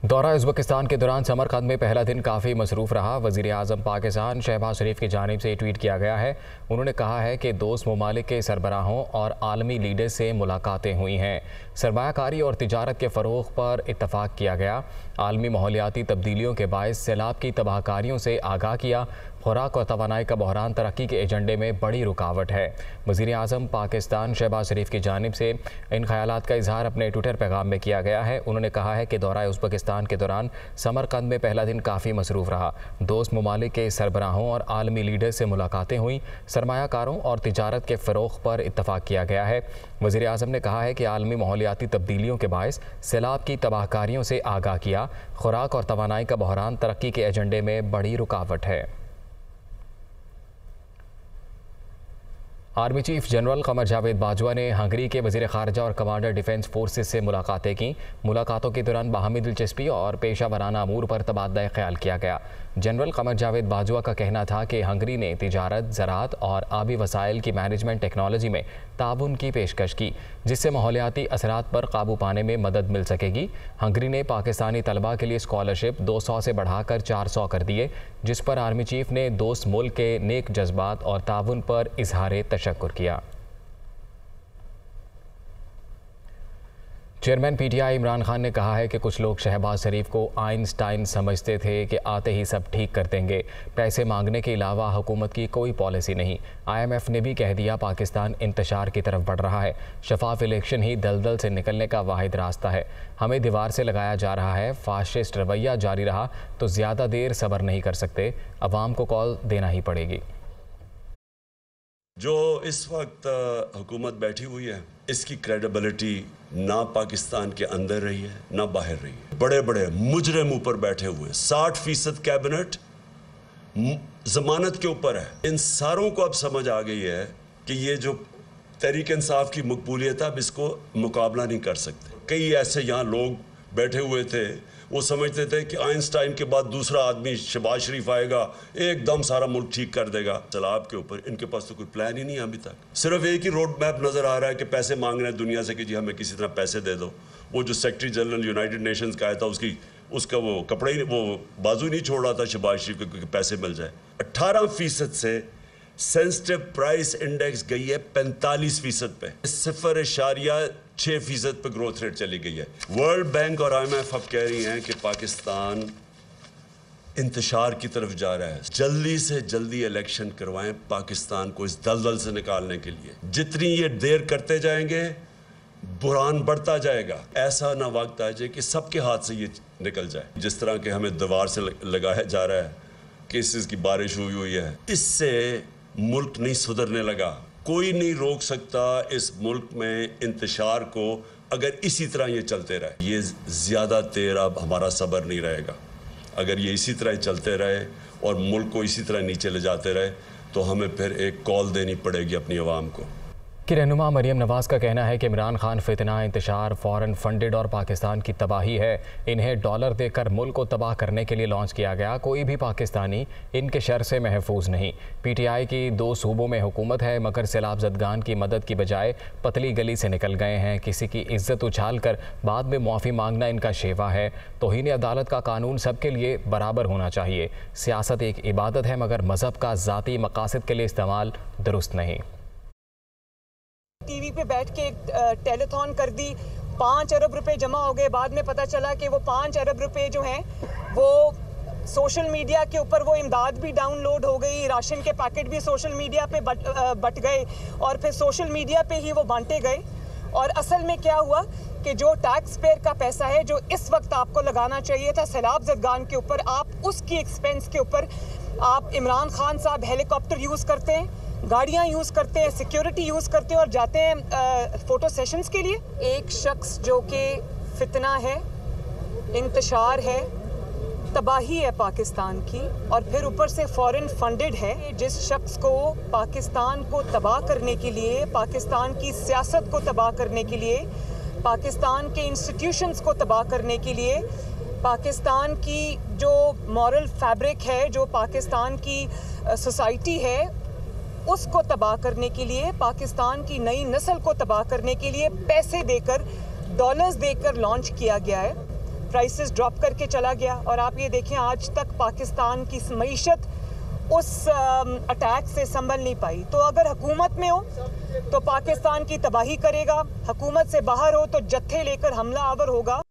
दौरा उज़्बेकिस्तान के दौरान समरकंद में पहला दिन काफ़ी मसरूफ़ रहा। वज़ीर-ए-आज़म पाकिस्तान शहबाज शरीफ की जानिब से ट्वीट किया गया है। उन्होंने कहा है कि दोस्त ममालिक के सरबराहों और आलमी लीडर से मुलाकातें हुई हैं। सरमायाकारी और तिजारत के फ़रोग़ पर इत्तफ़ाक़ किया गया। आलमी माहौलियाती तब्दीलियों के बायस सैलाब की तबाहकारियों से आगाह किया। खुराक और तवानाई का बहरान तरक्की के एजेंडे में बड़ी रुकावट है। वज़ीर-ए-आज़म पाकिस्तान शहबाज शरीफ की जानिब से इन ख़यालात का इजहार अपने ट्विटर पैगाम में किया गया है। उन्होंने कहा है कि दौरा उज़्बेकिस्तान के दौरान समरकंद में पहला दिन काफ़ी मसरूफ़ रहा। दोस्त ममालिक के सरबराहों और आलमी लीडर से मुलाकातें हुई। सरमायाकारों और तिजारत के फ़रोग़ पर इत्तफ़ाक़ किया गया है। वज़ीर-ए-आज़म ने कहा है कि आलमी माहौलियाती तब्दीलियों के बायस सैलाब की तबाहकारियों से आगाह किया। खुराक और तवानाई का बहरान तरक्की के एजेंडे में बड़ी रुकावट है। Army chief general Qamar Javed Bajwa ने हंगरी के वज़ीर ख़ारजा और कमांडर डिफेंस फोर्सेस से मुलाकातें की। मुलाकातों के दौरान बाहमी दिलचस्पी और पेशा वराना अमूर पर तबादला ख्याल किया गया। जनरल कमर जावेद बाजवा का कहना था कि हंगरी ने तिजारत, ज़राअत और आबी वसाइल की मैनेजमेंट टेक्नोलॉजी में ताउन की पेशकश की, जिससे माहौलियाती असरात पर काबू पाने में मदद मिल सकेगी। हंगरी ने पाकिस्तानी तलबा के लिए स्कॉलरशिप 200 से बढ़ाकर 400 कर दिए, जिस पर आर्मी चीफ ने दोस्त मुल्क के नेक जज्बात और ताउन पर इजहार तशक्कुर किया। चेयरमैन पीटीआई इमरान खान ने कहा है कि कुछ लोग शहबाज शरीफ को आइंस्टाइन समझते थे कि आते ही सब ठीक कर देंगे। पैसे मांगने के अलावा हुकूमत की कोई पॉलिसी नहीं। IMF ने भी कह दिया पाकिस्तान इंतशार की तरफ बढ़ रहा है। शफाफ इलेक्शन ही दलदल से निकलने का वाहिद रास्ता है। हमें दीवार से लगाया जा रहा है। फाशिस्ट रवैया जारी रहा तो ज़्यादा देर सब्र नहीं कर सकते। अवाम को कॉल देना ही पड़ेगी। जो इस वक्त हुकूमत बैठी हुई है, इसकी क्रेडिबिलिटी ना पाकिस्तान के अंदर रही है ना बाहर रही है। बड़े बड़े मुजरिम ऊपर बैठे हुए, 60% कैबिनेट जमानत के ऊपर है। इन सारों को अब समझ आ गई है कि ये जो तहरीक इंसाफ की मकबूलियत है, अब इसको मुकाबला नहीं कर सकते। कई ऐसे यहाँ लोग बैठे हुए थे, वो समझते थे कि आइंस्टाइन के बाद दूसरा आदमी शहबाज शरीफ आएगा, एकदम सारा मुल्क ठीक कर देगा। सैलाब के ऊपर इनके पास तो कोई प्लान ही नहीं है अभी तक। सिर्फ एक ही रोड मैप नज़र आ रहा है कि पैसे मांग रहे हैं दुनिया से कि जी हमें किसी तरह पैसे दे दो। वो जो सेक्रेटरी जनरल यूनाइटेड नेशंस का आया था, उसका वो कपड़े ही, वो बाजू नहीं छोड़ रहा था शहबाज शरीफ को क्योंकि पैसे मिल जाए। 18% से सेंसिटिव प्राइस इंडेक्स गई है 45% पे, 0.6% पे ग्रोथ रेट चली गई है। वर्ल्ड बैंक और IMF अब कह रही हैं कि पाकिस्तान इंतशार की तरफ जा रहा है। जल्दी से जल्दी इलेक्शन करवाएं पाकिस्तान को इस दलदल से निकालने के लिए। जितनी ये देर करते जाएंगे बुरान बढ़ता जाएगा। ऐसा ना वक्त आ जाए कि सबके हाथ से ये निकल जाए। जिस तरह के हमें दीवार से लगाया जा रहा है, केसेस की बारिश हुई है, इससे मुल्क नहीं सुधरने लगा। कोई नहीं रोक सकता इस मुल्क में इंतशार को अगर इसी तरह ये चलते रहे। ये ज़्यादा देर अब हमारा सब्र नहीं रहेगा। अगर ये इसी तरह चलते रहे और मुल्क को इसी तरह नीचे ले जाते रहे तो हमें फिर एक कॉल देनी पड़ेगी अपनी आवाम को। की रहनुमा मरियम नवाज़ का कहना है कि इमरान खान फितना, इंतशार, फॉरेन फंडेड और पाकिस्तान की तबाही है। इन्हें डॉलर देकर मुल्क को तबाह करने के लिए लॉन्च किया गया। कोई भी पाकिस्तानी इनके शर से महफूज नहीं। PTI की 2 सूबों में हुकूमत है, मगर सैलाब ज़दगान की मदद की बजाय पतली गली से निकल गए हैं। किसी की इज्जत उछाल कर बाद में मुआफ़ी मांगना इनका शेवा है। तौहीन अदालत का कानून सबके लिए बराबर होना चाहिए। सियासत एक इबादत है, मगर मज़हब का ज़ाती मकासद के लिए इस्तेमाल दुरुस्त नहीं। टीवी पे बैठ के एक टेलीथॉन कर दी, 5 अरब रुपए जमा हो गए। बाद में पता चला कि वो 5 अरब रुपए जो हैं वो सोशल मीडिया के ऊपर वो इमदाद भी डाउनलोड हो गई, राशन के पैकेट भी सोशल मीडिया पे बट गए और फिर सोशल मीडिया पे ही वो बांटे गए। और असल में क्या हुआ कि जो टैक्स पेयर का पैसा है जो इस वक्त आपको लगाना चाहिए था सैलाब ज़दगान के ऊपर, आप उसकी एक्सपेंस के ऊपर आप इमरान खान साहब हेलीकॉप्टर यूज़ करते हैं, गाड़ियाँ यूज़ करते हैं, सिक्योरिटी यूज़ करते हैं और जाते हैं फ़ोटो सेशंस के लिए। एक शख्स जो कि फितना है, इंतशार है, तबाही है पाकिस्तान की, और फिर ऊपर से फॉरेन फंडेड है। जिस शख्स को पाकिस्तान को तबाह करने के लिए, पाकिस्तान की सियासत को तबाह करने के लिए, पाकिस्तान के इंस्टीट्यूशंस को तबाह करने के लिए, पाकिस्तान की जो मॉरल फैब्रिक है, जो पाकिस्तान की सोसाइटी है, उसको तबाह करने के लिए, पाकिस्तान की नई नस्ल को तबाह करने के लिए पैसे देकर, डॉलर्स देकर लॉन्च किया गया है। प्राइसेस ड्रॉप करके चला गया। और आप ये देखें आज तक पाकिस्तान की मईशत उस अटैक से संभल नहीं पाई। तो अगर हुकूमत में हो तो पाकिस्तान की तबाही करेगा, हुकूमत से बाहर हो तो जत्थे लेकर हमला आवर होगा।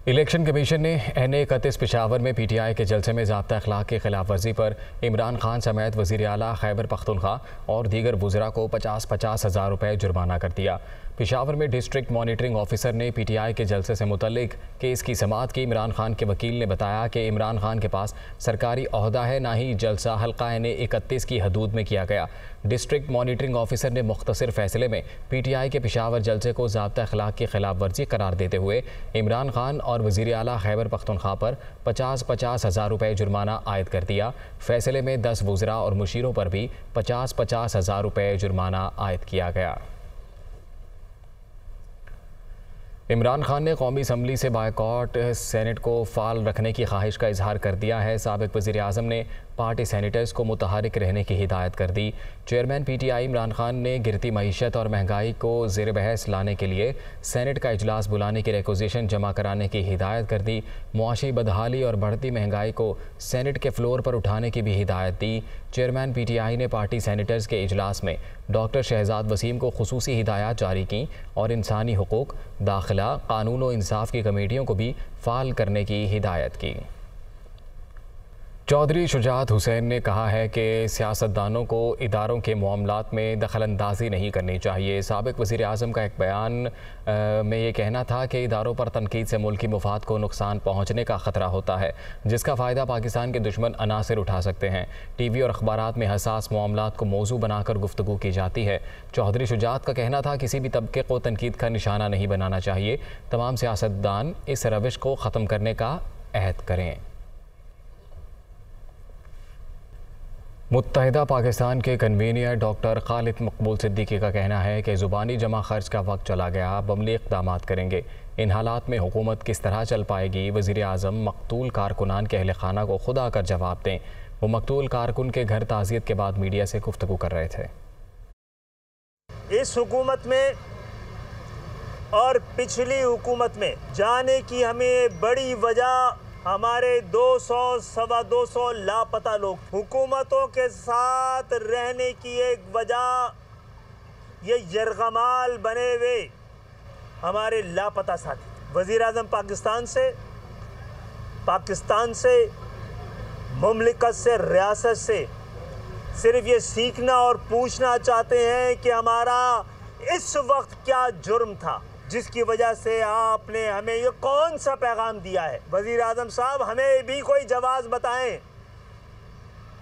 इलेक्शन कमीशन ने NA-31 पेशावर में PTI के जलसे में ज़ाब्ता अखलाक की खिलाफ वर्जी पर इमरान खान समेत वज़ीर आला खैबर पख्तूनख्वा और दीगर वज़रा को 50-50 हज़ार रुपये जुर्माना कर दिया। पेशावर में डिस्ट्रिक्ट मॉनिटरिंग ऑफिसर ने PTI के जलसे से मुतल्लिक केस की समाअत की। इमरान खान के वकील ने बताया कि इमरान खान के पास सरकारी ओहदा है, ना ही जलसा हल्का NA-31 की हदूद में किया गया। डिस्ट्रिक्ट मॉनिटरिंग ऑफिसर ने मुख्तसर फैसले में PTI के पेशावर जलसे को ज़ाब्ता अखलाक की खिलाफ वर्जी करार देते हुए इमरान खान और वज़ीर आला खैबर पख्तूनख्वा पर 50-50 हज़ार रुपये जुर्माना आयद कर दिया। फैसले में 10 वज़रा और मुशीरों पर भी 50-50 हज़ार रुपये जुर्माना आयद किया गया। इमरान खान ने कौमी असम्बली से बायकॉट सेनेट को फाल रखने की ख्वाहिश का इजहार कर दिया है। साबिक वज़ीर आज़म ने पार्टी सेनेटर्स को मुतहरिक रहने की हिदायत कर दी। चेयरमैन PTI इमरान खान ने गिरती मईशत और महंगाई को ज़ेर बहस लाने के लिए सेनेट का इजलास बुलाने की रिक्वेजिशन जमा कराने की हिदायत कर दी। मुआशी बदहाली और बढ़ती महंगाई को सेनेट के फ्लोर पर उठाने की भी हिदायत दी। चेयरमैन PTI ने पार्टी सेनेटर्स के इजलास में डॉक्टर शहजाद वसीम को खुसूसी हिदायत जारी की और इंसानी हुकूक, दाखिला, कानून और इंसाफ की कमेटियों को भी फाल करने की हिदायत की। चौधरी शुजात हुसैन ने कहा है कि सियासतदानों को इदारों के मामलात में दखलंदाजी नहीं करनी चाहिए। साबिक वज़ीर आज़म का एक बयान में ये कहना था कि इदारों पर तनकीद से मुल्की मुफाद को नुकसान पहुँचने का ख़तरा होता है, जिसका फ़ायदा पाकिस्तान के दुश्मन अनासिर उठा सकते हैं। TV और अखबारात में हसास मामलात को मौजू बनाकर गुफ्तगू की जाती है। चौधरी शुजात का कहना था किसी भी तबके को तनकीद का निशाना नहीं बनाना चाहिए। तमाम सियासतदान इस रविश को ख़त्म करने का अहद करें। मुत्तहिदा पाकिस्तान के कन्वीनियर डॉक्टर खालिद मकबूल सिद्दीकी का कहना है कि ज़ुबानी जमा खर्च का वक्त चला गया, अब अमली इक़दाम करेंगे। इन हालात में हुकूमत किस तरह चल पाएगी? वज़ीर आज़म मकतूल कारकुनान के अहल खाना को खुद आकर जवाब दें। वो मकतूल कारकुन के घर ताज़ियत के बाद मीडिया से गुफ्तगू कर रहे थे। इस हुकूमत में और पिछली हुकूमत में जाने की हमें बड़ी वजह हमारे 200-225 लापता लोग, हुकूमतों के साथ रहने की एक वजह ये यरगमाल बने हुए हमारे लापता साथी। वज़ीर आज़म पाकिस्तान से मुमलिकत से, रियासत से सिर्फ ये सीखना और पूछना चाहते हैं कि हमारा इस वक्त क्या जुर्म था जिसकी वजह से आपने हमें ये कौन सा पैगाम दिया है। वज़ीर आज़म साहब, हमें भी कोई जवाब बताएं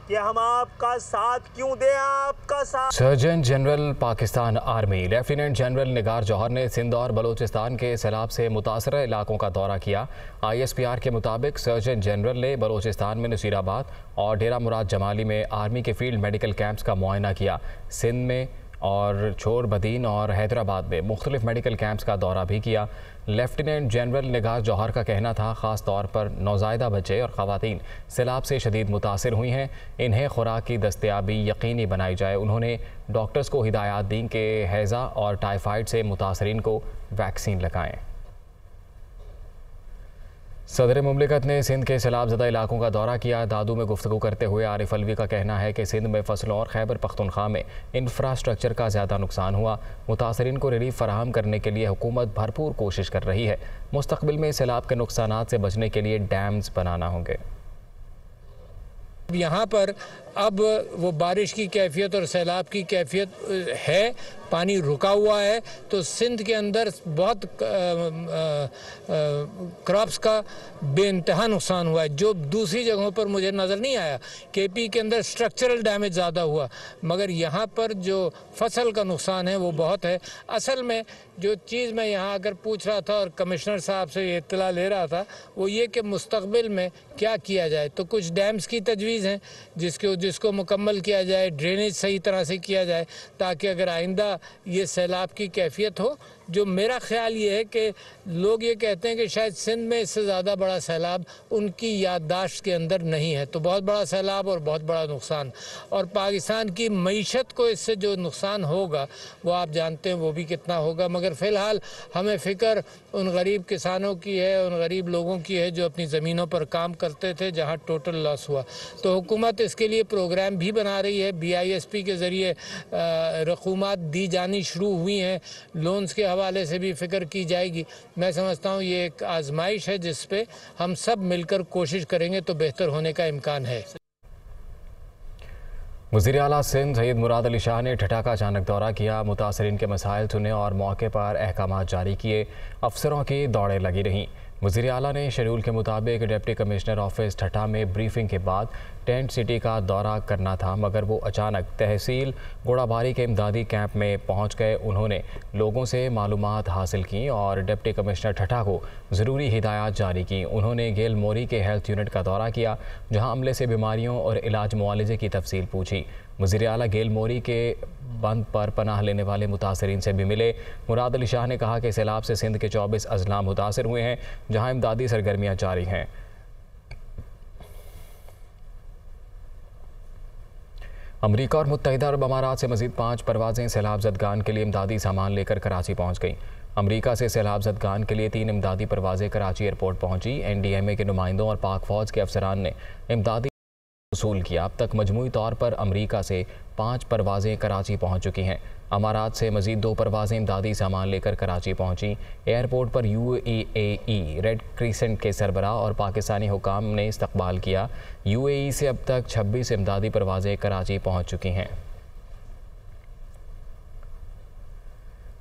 कि हम आपका साथ क्यों दें। आपका साथ। Surgeon general Pakistan army lieutenant general Nigar Johar ने सिंध और बलोचिस्तान के सैलाब से मुतासरा इलाकों का दौरा किया। ISPR के मुताबिक सर्जन जनरल ने बलोचिस्तान में नसीराबाद और डेरा मुराद जमाली में आर्मी के फील्ड मेडिकल कैंप्स का मुआयना किया। सिंध में और छोर बदीन और हैदराबाद में मुख्तलिफ मेडिकल कैंप्स का दौरा भी किया। लेफ्टिनेंट जनरल निगार जौहर का कहना था ख़ास तौर पर नौज़ायदा बच्चे और ख़वातीन सैलाब से शदीद मुतासिर हुई हैं, इन्हें खुराक की दस्तयाबी यकीनी बनाई जाए। उन्होंने डॉक्टर्स को हिदायत दी कि हैज़ा और टाइफाइड से मुतासरीन को वैक्सीन लगाएँ। सदर मुमलिकत ने सिंध के सैलाबज़दा इलाकों का दौरा किया। दादू में गुफ्तगू करते हुए आरिफ अलवी का कहना है कि सिंध में फसलों और खैबर पख्तूनख्वा में इंफ्रास्ट्रक्चर का ज़्यादा नुकसान हुआ। मुतासरीन को रिलीफ फराहम करने के लिए हुकूमत भरपूर कोशिश कर रही है। मुस्तकबिल में सैलाब के नुकसानात से बचने के लिए डैम्स बनाना होंगे। यहाँ पर अब वो बारिश की कैफियत और सैलाब की कैफियत है, पानी रुका हुआ है, तो सिंध के अंदर बहुत क्रॉप्स का बेइंतहा नुकसान हुआ है जो दूसरी जगहों पर मुझे नज़र नहीं आया। KP के अंदर स्ट्रक्चरल डैमेज ज़्यादा हुआ, मगर यहाँ पर जो फसल का नुकसान है वो बहुत है। असल में जो चीज़ मैं यहाँ आकर पूछ रहा था और कमिश्नर साहब से ये इत्तला ले रहा था वो ये कि मुस्तकबिल में क्या किया जाए। तो कुछ डैम्स की तजवीज़ हैं जिसको मुकम्मल किया जाए, ड्रेनेज सही तरह से किया जाए ताकि अगर आइंदा ये सैलाब की कैफियत हो जो मेरा ख्याल ये है कि लोग ये कहते हैं कि शायद सिंध में इससे ज़्यादा बड़ा सैलाब उनकी याददाश्त के अंदर नहीं है। तो बहुत बड़ा सैलाब और बहुत बड़ा नुकसान, और पाकिस्तान की मईशत को इससे जो नुकसान होगा वो आप जानते हैं वो भी कितना होगा। मगर फ़िलहाल हमें फ़िक्र उन गरीब किसानों की है, उन गरीब लोगों की है जो अपनी ज़मीनों पर काम करते थे जहाँ टोटल लॉस हुआ। तो हुकूमत इसके लिए प्रोग्राम भी बना रही है, BISP के ज़रिए रकूमात दी जानी शुरू हुई हैं, लोन्स के हवाले से भी फ़िक्र की जाएगी। मैं समझता हूँ ये एक आजमाइश है जिस पे हम सब मिलकर कोशिश करेंगे तो बेहतर होने का इम्कान है। वज़ीर आला सिंध सैयद मुराद अली शाह ने ठठा का अचानक दौरा किया, मुतासरीन के मसाइल सुने और मौके पर अहकाम जारी किए। अफसरों की दौड़ें लगी रहीं। वज़ीर आला ने शेड्यूल के मुताबिक डिप्टी कमिश्नर ऑफिस ठठा में ब्रीफिंग के बाद टेंट सिटी का दौरा करना था, मगर वो अचानक तहसील गोड़ाबारी के इमदादी कैंप में पहुंच गए। उन्होंने लोगों से मालूमात हासिल की और डिप्टी कमिश्नर ठठा को ज़रूरी हिदायत जारी की। उन्होंने गेल मोरी के हेल्थ यूनिट का दौरा किया, जहां अमले से बीमारियों और इलाज मुआलजे की तफसील पूछी। वज़ीर आला गेल मोरी के बंद पर पनाह लेने वाले मुतासरीन से भी मिले। मुराद अली शाह ने कहा कि सैलाब से सिंध के 24 अजला मुतासर हुए हैं, जहाँ इमदादी सरगर्मियाँ जारी हैं। अमरीका और मुत्तहिदा अरब अमारात से मज़ीद 5 परवाज़ें सैलाब ज़दगान के लिए इमदादी सामान लेकर कराची पहुँच गईं। अमरीका से सैलाब ज़दगान के लिए 3 इमदादी परवाज़ें कराची एयरपोर्ट पहुँची। NDMA के नुमाइंदों और पाक फ़ौज के अफसरान ने इमदादी वसूल किया। अब तक मजमूई तौर पर अमरीका से 5 परवाज़ें कराची पहुँच चुकी हैं। अमारात से मज़ीद 2 परवाज़ें इमदादी सामान लेकर कराची पहुँची। एयरपोर्ट पर UAE रेड क्रिसेंट के सरबराह और पाकिस्तानी हुकाम ने इस्तकबाल किया। UAE से अब तक 26 इमदादी परवाज़ें कराची पहुँच चुकी हैं।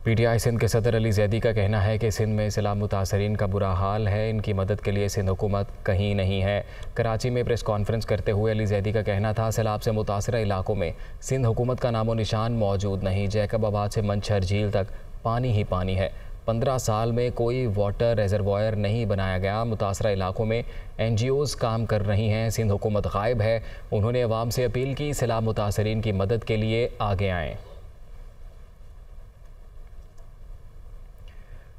PTI सिंध के सदर अली जैदी का कहना है कि सिंध में सैलाब मुतासरीन का बुरा हाल है, इनकी मदद के लिए सिंध हुकूमत कहीं नहीं है। कराची में प्रेस कॉन्फ्रेंस करते हुए अली जैदी का कहना था, सैलाब से मुतासरा इलाकों में सिंध हुकूमत का नामो निशान मौजूद नहीं। जैकबाबाद से मंछर झील तक पानी ही पानी है। 15 साल में कोई वाटर रिजर्वायर नहीं बनाया गया। मुतासरा इलाकों में NGOs काम कर रही हैं, सिंध हुकूमत गायब है। उन्होंने अवाम से अपील की, सैलाब मुतासरीन की मदद के लिए आगे आएँ।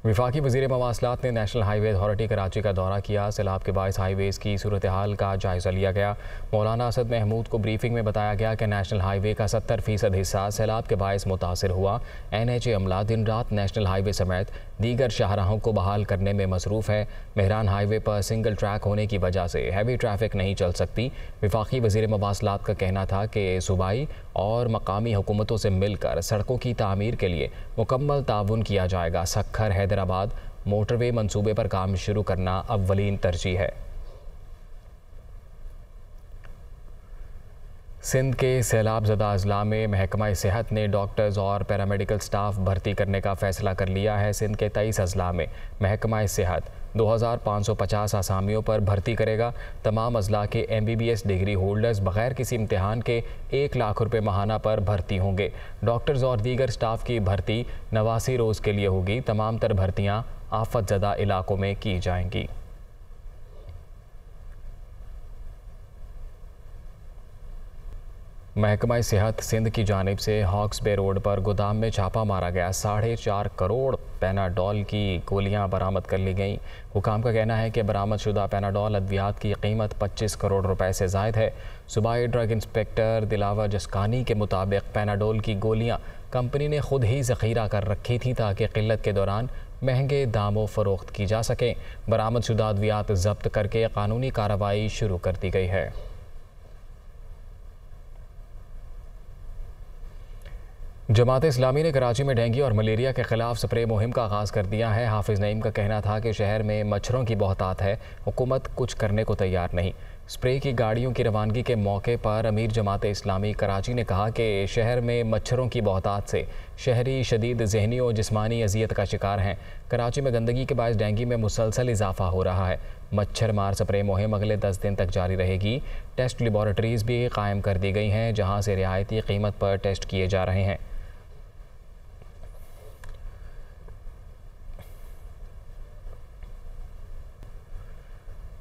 वफाकी वज़ीर मवासलात ने नेशनल हाईवे अथॉरिटी कराची का दौरा किया। सैलाब के बायस हाईवेज़ की सूरत हाल का जायज़ा लिया गया। मौलाना असद महमूद को ब्रीफिंग में बताया गया कि नेशनल हाईवे का 70% हिस्सा सैलाब के बायस मुतासर हुआ। NHA अमला दिन रात नेशनल हाईवे समेत दीगर शाहराहों को बहाल करने में मसरूफ़ है। मेहरान हाईवे पर सिंगल ट्रैक होने की वजह से हैवी ट्रैफिक नहीं चल सकती। वफाकी वज़ीर मवासलात का कहना था कि सूबाई और मकामी हुकूमतों से मिलकर सड़कों की तामीर के लिए मुकम्मल ताउन किया जाएगा। सक्खर हैदराबाद मोटरवे मंसूबे पर काम शुरू करना अव्वलीन तरजीह है। सिंध के सैलाब ज़दा अजला में महकमा सेहत ने डॉक्टर्स और पैरामेडिकल स्टाफ भर्ती करने का फ़ैसला कर लिया है। सिंध के 23 अजला में महकमा सेहत 2550 आसामियों पर भर्ती करेगा। तमाम अजला के MBBS डिग्री होल्डर्स बग़ैर किसी इम्तिहान के 1 लाख रुपये माहाना पर भर्ती होंगे। डॉक्टर्स और दीगर स्टाफ की भर्ती 89 रोज़ के लिए होगी। तमाम तर भर्तियाँ आफत ज़दा इलाकों में की जाएंगी। महकमा सेहत सिंध की जानिब से हॉक्स बे रोड पर गोदाम में छापा मारा गया। 4.5 करोड़ पैनाडोल की गोलियां बरामद कर ली गईं। हुकाम का कहना है कि बरामदशुदा पैनाडोल अद्वियात की कीमत 25 करोड़ रुपए से ज़ायद है। सूबाई ड्रग इंस्पेक्टर दिलावर जसकानी के मुताबिक पैनाडोल की गोलियां कंपनी ने खुद ही ज़ख़ीरा कर रखी थी ताकि क़िल्लत के दौरान महंगे दामों फ़रोख्त की जा सकें। बरामदशुदा अद्वियात ज़ब्त करके कानूनी कार्रवाई शुरू कर दी गई है। जमात इस्लामी ने कराची में डेंगू और मलेरिया के ख़िलाफ़ स्प्रे मुहिम का आगाज़ कर दिया है। हाफिज़ नईम का कहना था कि शहर में मच्छरों की बहुतात है, हुकूमत कुछ करने को तैयार नहीं। स्प्रे की गाड़ियों की रवानगी के मौके पर अमीर जमात इस्लामी कराची ने कहा कि शहर में मच्छरों की बहुतात से शहरी शदीद ज़हनी और जिस्मानी अजियत का शिकार हैं। कराची में गंदगी के बायस डेंगू में मुसलसल इजाफा हो रहा है। मच्छर मार स्प्रे मुहिम अगले 10 दिन तक जारी रहेगी। टेस्ट लेबॉरेटरीज़ भी कायम कर दी गई हैं, जहाँ से रियायती कीमत पर टेस्ट किए जा रहे हैं।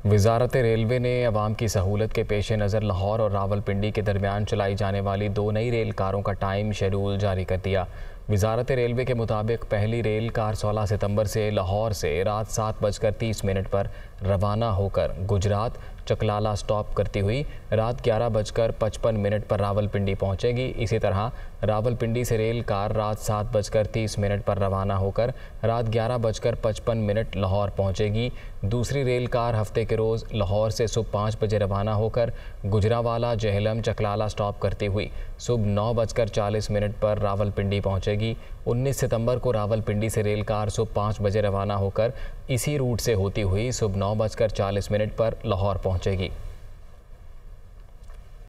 वज़ारत रेलवे ने अवाम की सहूलत के पेश नज़र लाहौर और रावलपिंडी के दरमियान चलाई जाने वाली 2 नई रेल कारों का टाइम शेड्यूल जारी कर दिया। वजारत रेलवे के मुताबिक पहली रेल कार 16 सितंबर से लाहौर से रात 7:30 पर रवाना होकर गुजरात चकलाला स्टॉप करती हुई रात 11:55 पर रावलपिंडी पहुंचेगी। इसी तरह रावलपिंडी से रेल कार रात 7:30 पर रवाना होकर रात 11:55 लाहौर पहुंचेगी। दूसरी रेल कार हफ्ते के रोज़ लाहौर से सुबह 5 बजे रवाना होकर गुजरावाला जहलम चकलाला स्टॉप करती हुई सुबह 9:40 पर रावलपिंडी पहुंचेगी। 19 सितंबर को रावलपिंडी से रेल कार सुबह 5 बजे रवाना होकर इसी रूट से होती हुई सुबह 9:40 पर लाहौर पहुंचेगी।